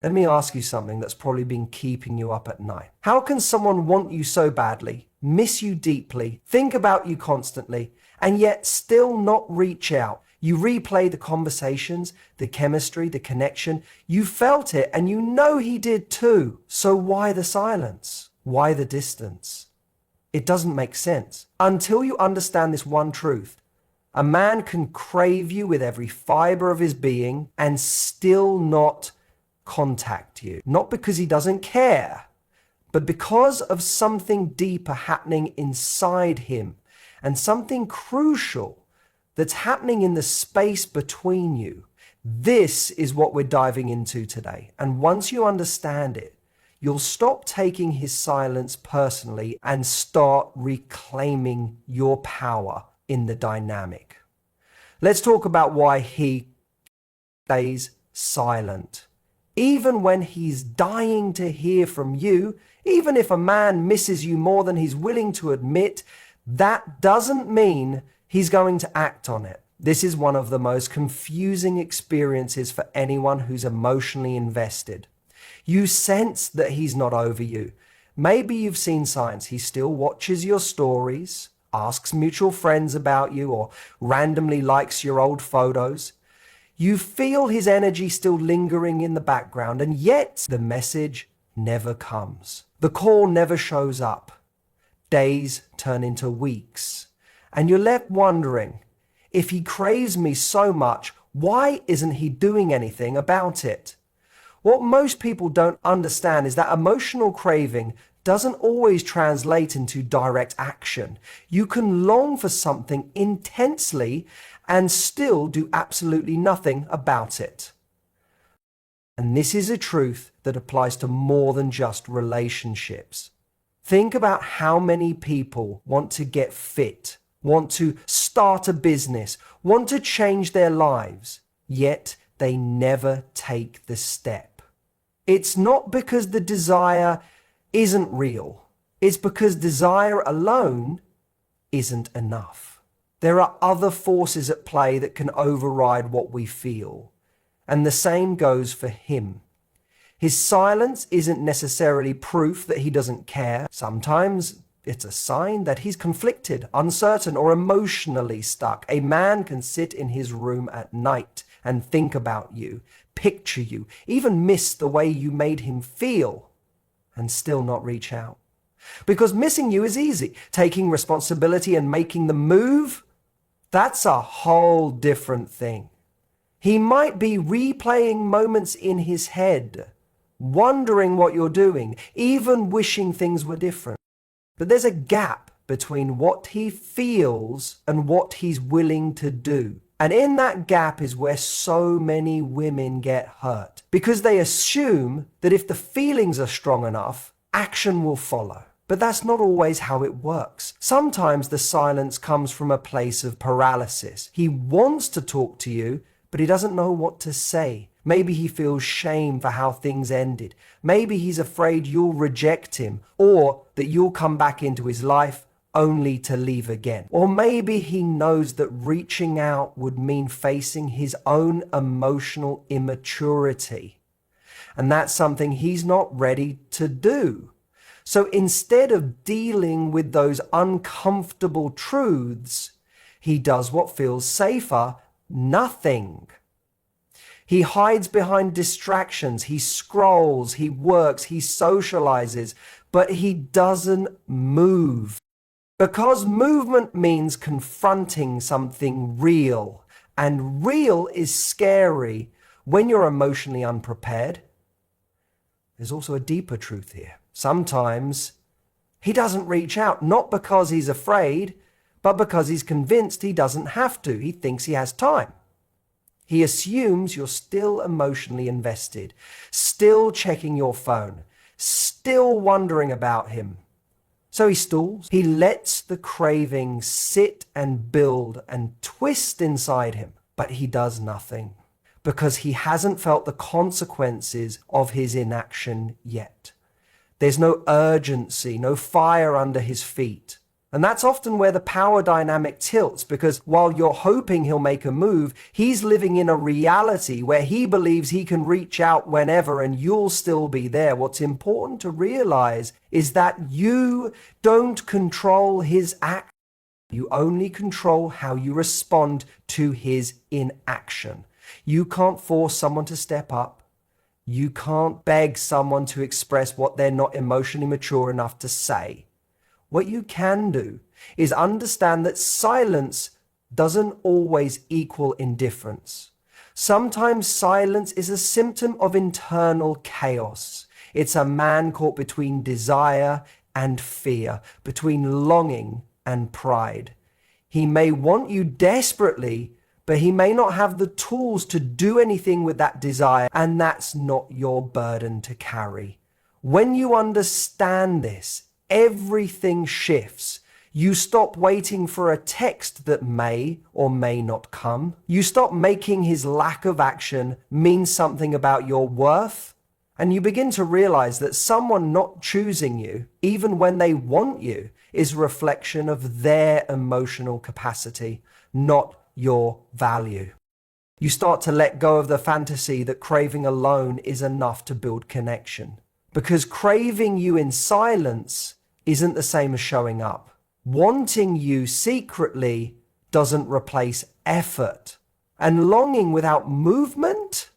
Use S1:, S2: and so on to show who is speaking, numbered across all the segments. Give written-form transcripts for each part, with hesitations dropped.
S1: Let me ask you something that's probably been keeping you up at night. How can someone want you so badly, miss you deeply, think about you constantly, and yet still not reach out? You replay the conversations, the chemistry, the connection. You felt it and you know he did too. So why the silence? Why the distance? It doesn't make sense. Until you understand this one truth, a man can crave you with every fiber of his being and still not contact you. Not because he doesn't care, but because of something deeper happening inside him and something crucial that's happening in the space between you. This is what we're diving into today. And once you understand it, you'll stop taking his silence personally and start reclaiming your power in the dynamic. Let's talk about why he stays silent. Even when he's dying to hear from you, even if a man misses you more than he's willing to admit, that doesn't mean he's going to act on it. This is one of the most confusing experiences for anyone who's emotionally invested. You sense that he's not over you. Maybe you've seen signs. He still watches your stories, asks mutual friends about you, or randomly likes your old photos. You feel his energy still lingering in the background, and yet the message never comes. The call never shows up. Days turn into weeks, and you're left wondering, if he craves me so much, why isn't he doing anything about it? What most people don't understand is that emotional craving doesn't always translate into direct action. You can long for something intensely and still do absolutely nothing about it. And this is a truth that applies to more than just relationships. Think about how many people want to get fit, want to start a business, want to change their lives, yet they never take the step. It's not because the desire isn't real. It's because desire alone isn't enough. There are other forces at play that can override what we feel. And the same goes for him. His silence isn't necessarily proof that he doesn't care. Sometimes it's a sign that he's conflicted, uncertain, or emotionally stuck. A man can sit in his room at night and think about you, picture you, even miss the way you made him feel, and still not reach out. Because missing you is easy. Taking responsibility and making the move, that's a whole different thing. He might be replaying moments in his head, wondering what you're doing, even wishing things were different. But there's a gap between what he feels and what he's willing to do. And in that gap is where so many women get hurt, because they assume that if the feelings are strong enough, action will follow. But that's not always how it works. Sometimes the silence comes from a place of paralysis. He wants to talk to you, but he doesn't know what to say. Maybe he feels shame for how things ended. Maybe he's afraid you'll reject him, or that you'll come back into his life only to leave again. Or maybe he knows that reaching out would mean facing his own emotional immaturity. And that's something he's not ready to do. So instead of dealing with those uncomfortable truths, he does what feels safer: nothing. He hides behind distractions, he scrolls, he works, he socializes, but he doesn't move. Because movement means confronting something real, and real is scary when you're emotionally unprepared. There's also a deeper truth here. Sometimes he doesn't reach out, not because he's afraid, but because he's convinced he doesn't have to. He thinks he has time. He assumes you're still emotionally invested, still checking your phone, still wondering about him. So he stalls. He lets the craving sit and build and twist inside him, but he does nothing because he hasn't felt the consequences of his inaction yet. There's no urgency, no fire under his feet. And that's often where the power dynamic tilts, because while you're hoping he'll make a move, he's living in a reality where he believes he can reach out whenever and you'll still be there. What's important to realize is that you don't control his act. You only control how you respond to his inaction. You can't force someone to step up. You can't beg someone to express what they're not emotionally mature enough to say. What you can do is understand that silence doesn't always equal indifference. Sometimes silence is a symptom of internal chaos. It's a man caught between desire and fear, between longing and pride. He may want you desperately, but he may not have the tools to do anything with that desire, and that's not your burden to carry. When you understand this, everything shifts. You stop waiting for a text that may or may not come. You stop making his lack of action mean something about your worth. And you begin to realize that someone not choosing you, even when they want you, is a reflection of their emotional capacity, not your value. You start to let go of the fantasy that craving alone is enough to build connection. Because craving you in silence isn't the same as showing up. Wanting you secretly doesn't replace effort. And longing without movement?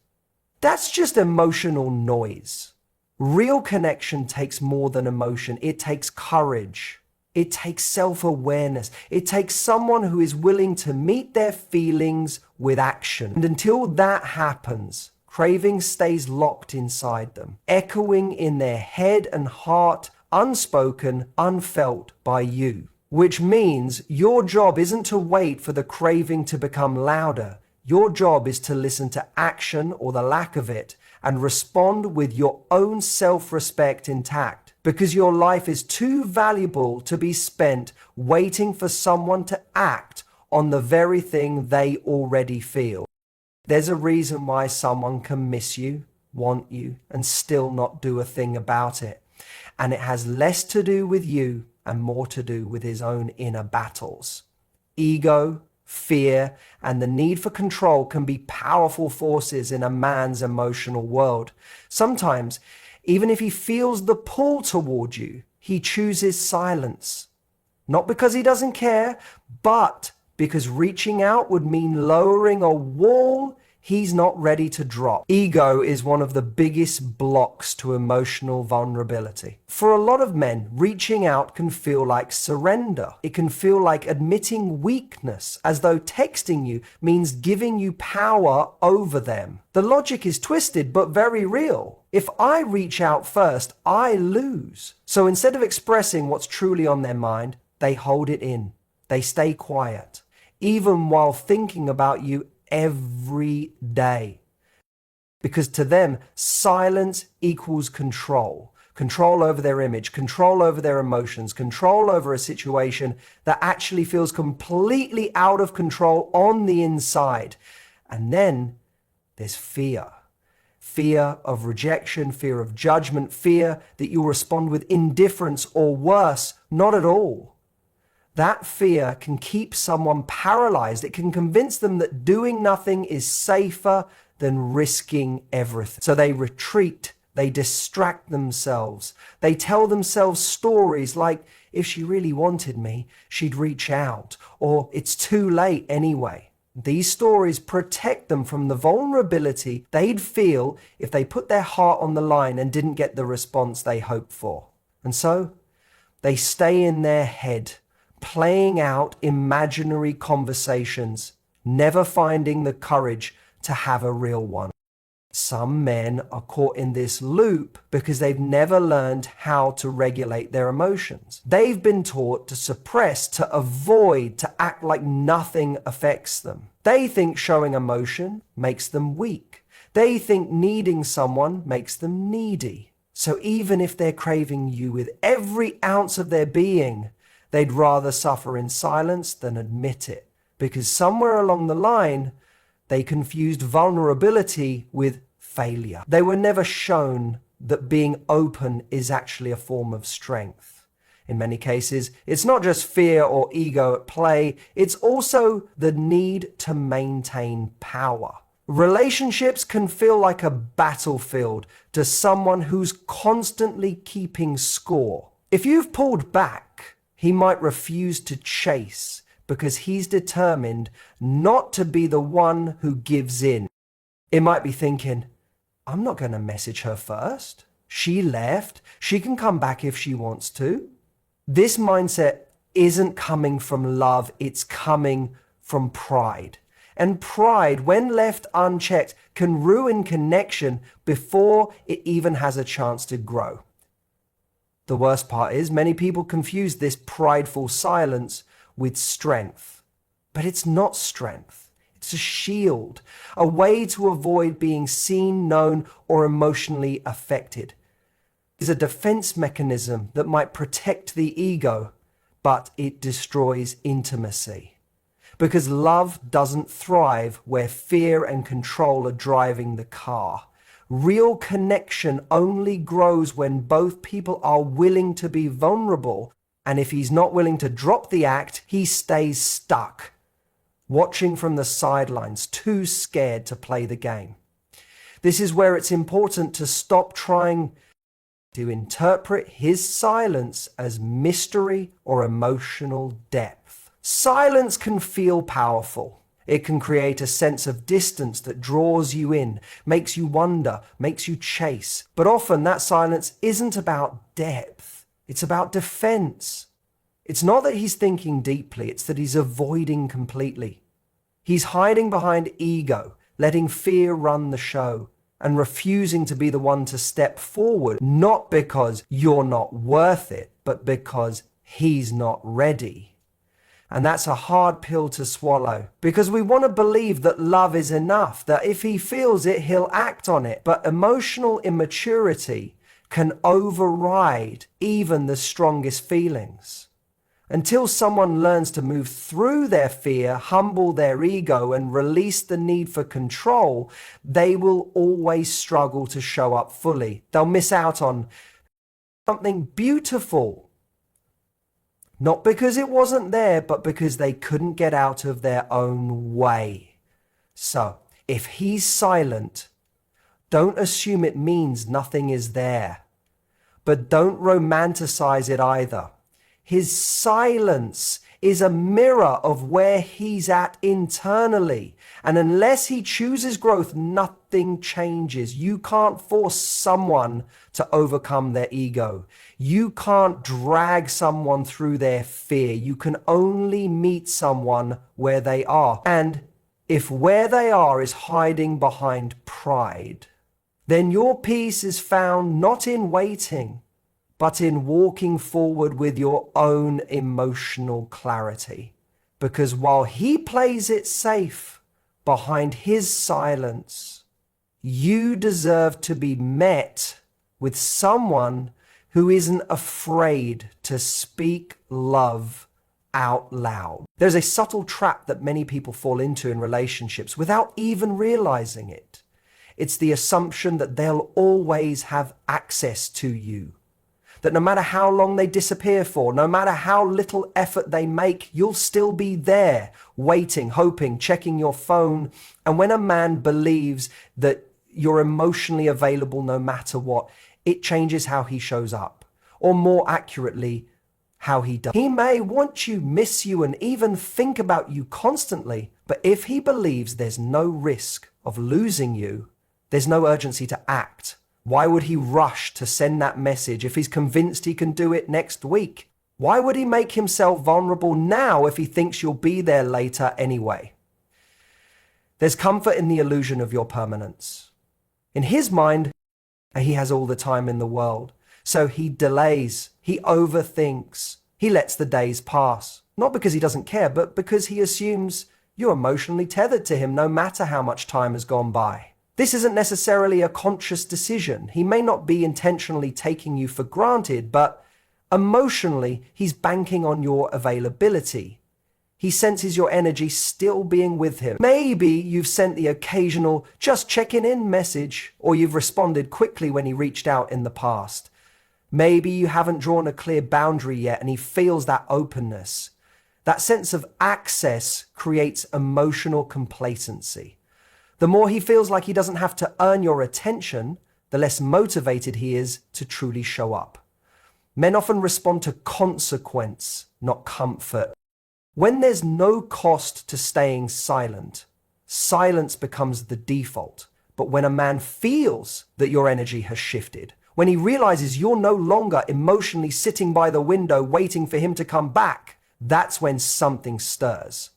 S1: That's just emotional noise. Real connection takes more than emotion. It takes courage. It takes self-awareness. It takes someone who is willing to meet their feelings with action. And until that happens, craving stays locked inside them, echoing in their head and heart, unspoken, unfelt by you. Which means your job isn't to wait for the craving to become louder. Your job is to listen to action or the lack of it and respond with your own self-respect intact, because your life is too valuable to be spent waiting for someone to act on the very thing they already feel. There's a reason why someone can miss you, want you, and still not do a thing about it. And it has less to do with you and more to do with his own inner battles. Ego, fear, and the need for control can be powerful forces in a man's emotional world. Sometimes, even if he feels the pull toward you, he chooses silence. Not because he doesn't care, but because reaching out would mean lowering a wall he's not ready to drop. Ego is one of the biggest blocks to emotional vulnerability. For a lot of men, reaching out can feel like surrender. It can feel like admitting weakness, as though texting you means giving you power over them. The logic is twisted, but very real. If I reach out first, I lose. So instead of expressing what's truly on their mind, they hold it in. They stay quiet, even while thinking about you every day. Because to them, silence equals control. Control over their image, control over their emotions, control over a situation that actually feels completely out of control on the inside. And then there's fear. Fear of rejection, fear of judgment, fear that you'll respond with indifference or worse, not at all. That fear can keep someone paralyzed. It can convince them that doing nothing is safer than risking everything. So they retreat, they distract themselves. They tell themselves stories like, if she really wanted me, she'd reach out, or it's too late anyway. These stories protect them from the vulnerability they'd feel if they put their heart on the line and didn't get the response they hoped for. And so they stay in their head, playing out imaginary conversations, never finding the courage to have a real one. Some men are caught in this loop because they've never learned how to regulate their emotions. They've been taught to suppress, to avoid, to act like nothing affects them. They think showing emotion makes them weak. They think needing someone makes them needy. So even if they're craving you with every ounce of their being, they'd rather suffer in silence than admit it, because somewhere along the line, they confused vulnerability with failure. They were never shown that being open is actually a form of strength. In many cases, it's not just fear or ego at play, it's also the need to maintain power. Relationships can feel like a battlefield to someone who's constantly keeping score. If you've pulled back, he might refuse to chase because he's determined not to be the one who gives in. It might be thinking, I'm not going to message her first. She left. She can come back if she wants to. This mindset isn't coming from love, it's coming from pride. And pride, when left unchecked, can ruin connection before it even has a chance to grow. The worst part is many people confuse this prideful silence with strength. But it's not strength. It's a shield, a way to avoid being seen, known, or emotionally affected. It's a defense mechanism that might protect the ego, but it destroys intimacy. Because love doesn't thrive where fear and control are driving the car. Real connection only grows when both people are willing to be vulnerable, and if he's not willing to drop the act, he stays stuck, watching from the sidelines, too scared to play the game. This is where it's important to stop trying to interpret his silence as mystery or emotional depth. Silence can feel powerful. It can create a sense of distance that draws you in, makes you wonder, makes you chase. But often that silence isn't about depth. It's about defense. It's not that he's thinking deeply, it's that he's avoiding completely. He's hiding behind ego, letting fear run the show, and refusing to be the one to step forward, not because you're not worth it, but because he's not ready. And that's a hard pill to swallow, because we want to believe that love is enough, that if he feels it, he'll act on it. But emotional immaturity can override even the strongest feelings. Until someone learns to move through their fear, humble their ego, and release the need for control, they will always struggle to show up fully. They'll miss out on something beautiful. Not because it wasn't there, but because they couldn't get out of their own way. So, if he's silent, don't assume it means nothing is there. But don't romanticize it either. His silence is a mirror of where he's at internally. And unless he chooses growth, nothing changes. You can't force someone to overcome their ego. You can't drag someone through their fear. You can only meet someone where they are. And if where they are is hiding behind pride, then your peace is found not in waiting, but in walking forward with your own emotional clarity. Because while he plays it safe behind his silence, you deserve to be met with someone who isn't afraid to speak love out loud. There's a subtle trap that many people fall into in relationships without even realizing it. It's the assumption that they'll always have access to you. That no matter how long they disappear for, no matter how little effort they make, you'll still be there, waiting, hoping, checking your phone. And when a man believes that you're emotionally available no matter what, it changes how he shows up. Or more accurately, how he does. He may want you, miss you, and even think about you constantly. But if he believes there's no risk of losing you, there's no urgency to act. Why would he rush to send that message if he's convinced he can do it next week? Why would he make himself vulnerable now if he thinks you'll be there later anyway? There's comfort in the illusion of your permanence. In his mind, he has all the time in the world. So he delays, he overthinks, he lets the days pass. Not because he doesn't care, but because he assumes you're emotionally tethered to him no matter how much time has gone by. This isn't necessarily a conscious decision. He may not be intentionally taking you for granted, but emotionally, he's banking on your availability. He senses your energy still being with him. Maybe you've sent the occasional just checking in message, or you've responded quickly when he reached out in the past. Maybe you haven't drawn a clear boundary yet and he feels that openness. That sense of access creates emotional complacency. The more he feels like he doesn't have to earn your attention, the less motivated he is to truly show up. Men often respond to consequence, not comfort. When there's no cost to staying silent, silence becomes the default. But when a man feels that your energy has shifted, when he realizes you're no longer emotionally sitting by the window waiting for him to come back, that's when something stirs.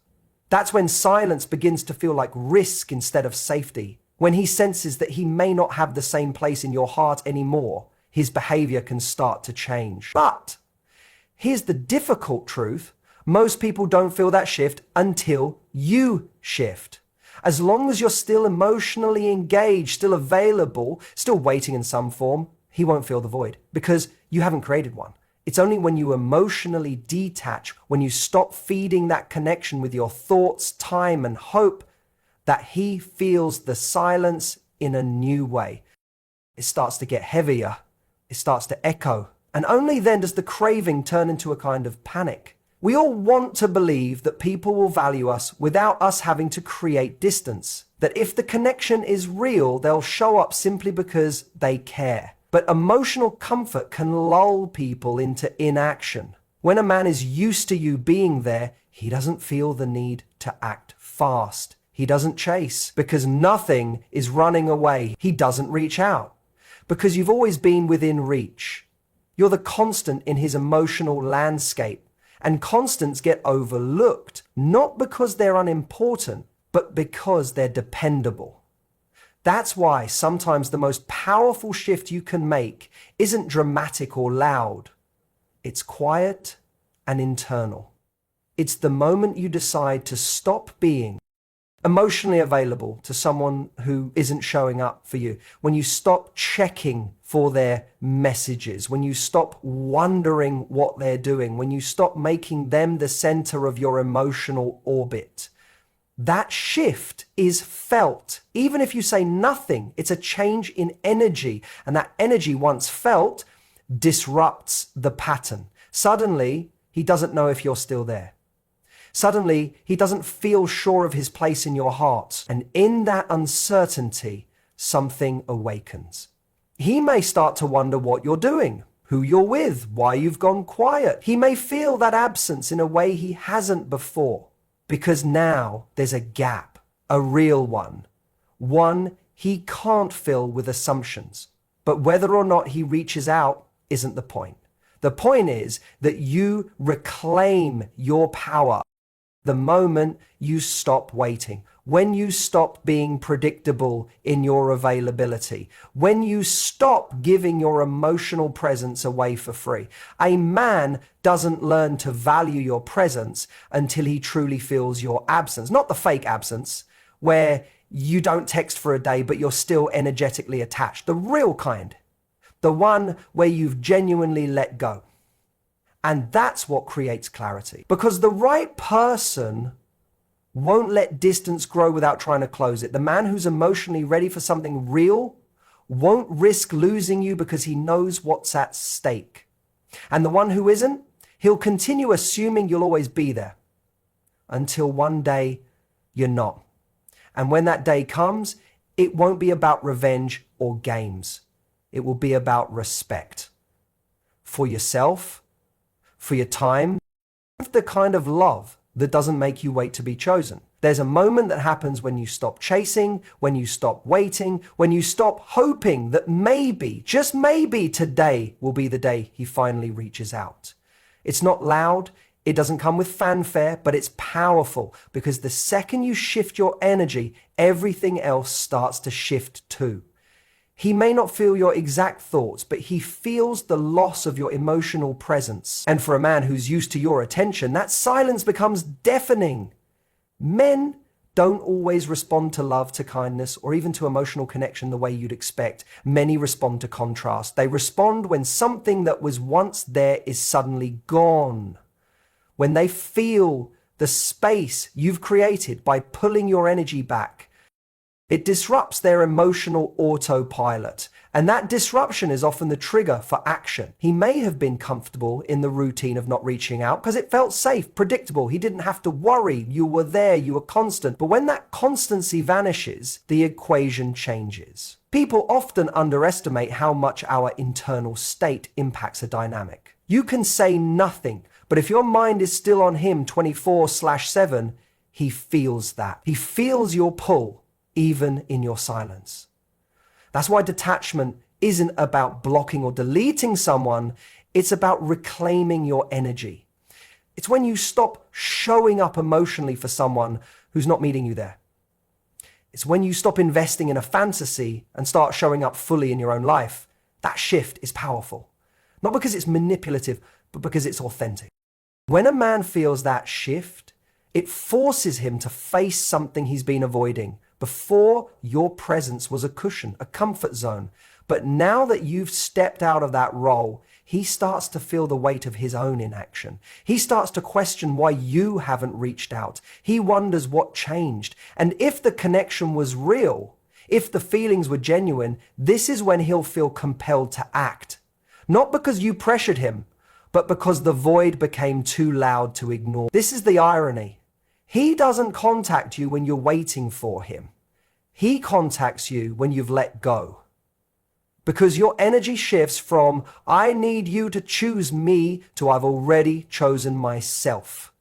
S1: That's when silence begins to feel like risk instead of safety. When he senses that he may not have the same place in your heart anymore, his behavior can start to change. But here's the difficult truth. Most people don't feel that shift until you shift. As long as you're still emotionally engaged, still available, still waiting in some form, he won't feel the void because you haven't created one. It's only when you emotionally detach, when you stop feeding that connection with your thoughts, time, and hope, that he feels the silence in a new way. It starts to get heavier. It starts to echo. And only then does the craving turn into a kind of panic. We all want to believe that people will value us without us having to create distance. That if the connection is real, they'll show up simply because they care. But emotional comfort can lull people into inaction. When a man is used to you being there, he doesn't feel the need to act fast. He doesn't chase because nothing is running away. He doesn't reach out because you've always been within reach. You're the constant in his emotional landscape. And constants get overlooked, not because they're unimportant, but because they're dependable. That's why sometimes the most powerful shift you can make isn't dramatic or loud. It's quiet and internal. It's the moment you decide to stop being emotionally available to someone who isn't showing up for you. When you stop checking for their messages, when you stop wondering what they're doing, when you stop making them the center of your emotional orbit. That shift is felt. Even if you say nothing, it's a change in energy. And that energy, once felt, disrupts the pattern. Suddenly, he doesn't know if you're still there. Suddenly, he doesn't feel sure of his place in your heart. And in that uncertainty, something awakens. He may start to wonder what you're doing, who you're with, why you've gone quiet. He may feel that absence in a way he hasn't before. Because now there's a gap, a real one. One he can't fill with assumptions. But whether or not he reaches out isn't the point. The point is that you reclaim your power the moment you stop waiting, when you stop being predictable in your availability, when you stop giving your emotional presence away for free. A man doesn't learn to value your presence until he truly feels your absence, not the fake absence where you don't text for a day but you're still energetically attached, the real kind, the one where you've genuinely let go. And that's what creates clarity. Because the right person won't let distance grow without trying to close it. The man who's emotionally ready for something real won't risk losing you because he knows what's at stake. And the one who isn't, he'll continue assuming you'll always be there until one day you're not. And when that day comes, it won't be about revenge or games. It will be about respect for yourself, for your time, the kind of love that doesn't make you wait to be chosen. There's a moment that happens when you stop chasing, when you stop waiting, when you stop hoping that maybe, just maybe today will be the day he finally reaches out. It's not loud, it doesn't come with fanfare, but it's powerful because the second you shift your energy, everything else starts to shift too. He may not feel your exact thoughts, but he feels the loss of your emotional presence. And for a man who's used to your attention, that silence becomes deafening. Men don't always respond to love, to kindness, or even to emotional connection the way you'd expect. Many respond to contrast. They respond when something that was once there is suddenly gone. When they feel the space you've created by pulling your energy back. It disrupts their emotional autopilot, And that disruption is often the trigger for action. He may have been comfortable in the routine of not reaching out because it felt safe, predictable. He didn't have to worry. You were there, you were constant. But when that constancy vanishes, the equation changes. People often underestimate how much our internal state impacts a dynamic. You can say nothing, but if your mind is still on him 24/7, he feels that. He feels your pull, even in your silence. That's why detachment isn't about blocking or deleting someone. It's about reclaiming your energy. It's when you stop showing up emotionally for someone who's not meeting you there. It's when you stop investing in a fantasy and start showing up fully in your own life. That shift is powerful. Not because it's manipulative, but because it's authentic. When a man feels that shift, it forces him to face something he's been avoiding. Before, your presence was a cushion, a comfort zone. But now that you've stepped out of that role, he starts to feel the weight of his own inaction. He starts to question why you haven't reached out. He wonders what changed. And if the connection was real, if the feelings were genuine, this is when he'll feel compelled to act. Not because you pressured him, but because the void became too loud to ignore. This is the irony. He doesn't contact you when you're waiting for him. He contacts you when you've let go. Because your energy shifts from, I need you to choose me, to I've already chosen myself.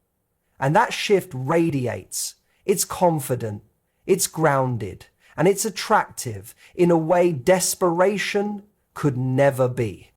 S1: And that shift radiates. It's confident, it's grounded, and it's attractive in a way desperation could never be.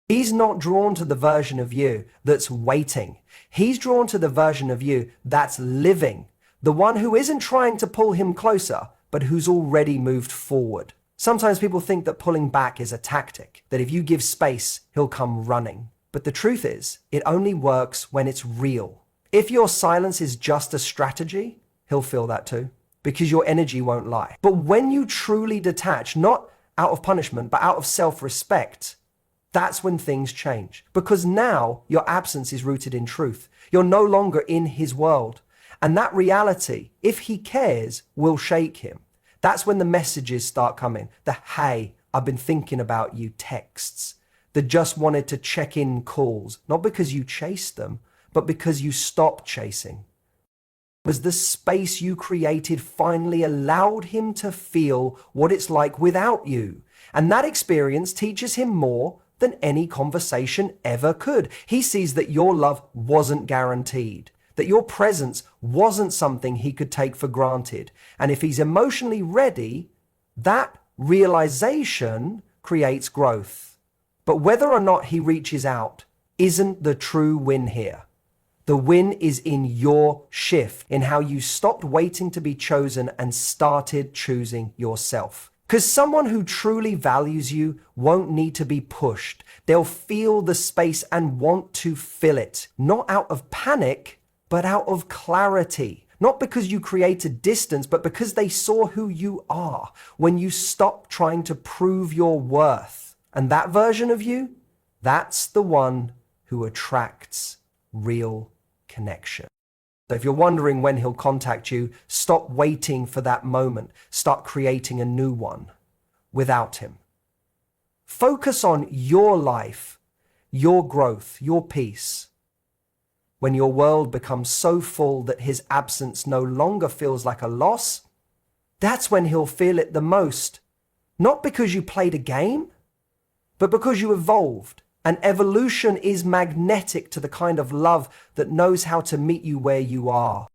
S1: He's not drawn to the version of you that's waiting. He's drawn to the version of you that's living, the one who isn't trying to pull him closer, but who's already moved forward. Sometimes people think that pulling back is a tactic, that if you give space, he'll come running. But the truth is, it only works when it's real. If your silence is just a strategy, he'll feel that too, because your energy won't lie. But when you truly detach, not out of punishment, but out of self-respect, that's when things change. Because now your absence is rooted in truth. You're no longer in his world. And that reality, if he cares, will shake him. That's when the messages start coming. The, hey, I've been thinking about you texts. The just wanted to check in calls. Not because you chased them, but because you stopped chasing. Was the space you created finally allowed him to feel what it's like without you. And that experience teaches him more than any conversation ever could. He sees that your love wasn't guaranteed, that your presence wasn't something he could take for granted. And if he's emotionally ready, that realization creates growth. But whether or not he reaches out isn't the true win here. The win is in your shift, in how you stopped waiting to be chosen and started choosing yourself. Because someone who truly values you won't need to be pushed. They'll feel the space and want to fill it. Not out of panic, but out of clarity. Not because you created distance, but because they saw who you are when you stopped trying to prove your worth. And that version of you, that's the one who attracts real connection. So if you're wondering when he'll contact you, stop waiting for that moment. Start creating a new one without him. Focus on your life, your growth, your peace. When your world becomes so full that his absence no longer feels like a loss, that's when he'll feel it the most. Not because you played a game, but because you evolved. And evolution is magnetic to the kind of love that knows how to meet you where you are.